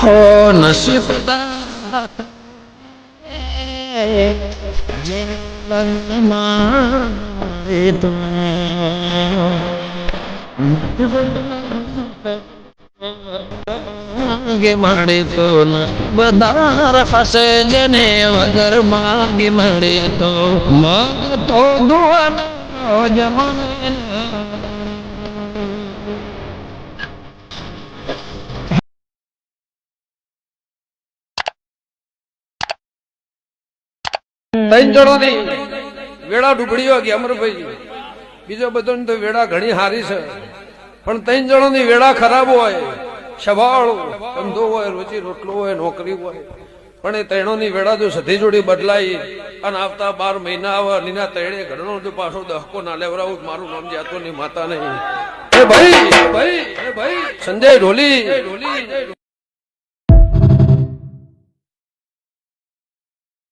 હો નસીબદાર જે લગ્નમાં મળે તો બધા પાસે જેને વગર માંગી મળે તો મગ તો દુઆનો જમાને ત્રણ જણોની વેળા ડૂબડીઓ કે અમરભાઈ બીજો બધો તો વેળા ઘણી હારી છે પણ ત્રણ જણોની વેળા ખરાબ હોય સવાળો ધંધો હોય રોજી રોટલો હોય નોકરી હોય પણ એ ત્રણોની વેળા જો સધી જોડી બદલાઈ અને આવતા 12 મહિના આવે નીના ત્રણે ઘરનો જો પાછો દહકો ના લેવરાવું મારું નામ જાતો નહીં માતા નહીં એ ભાઈ સંજય ઢોલી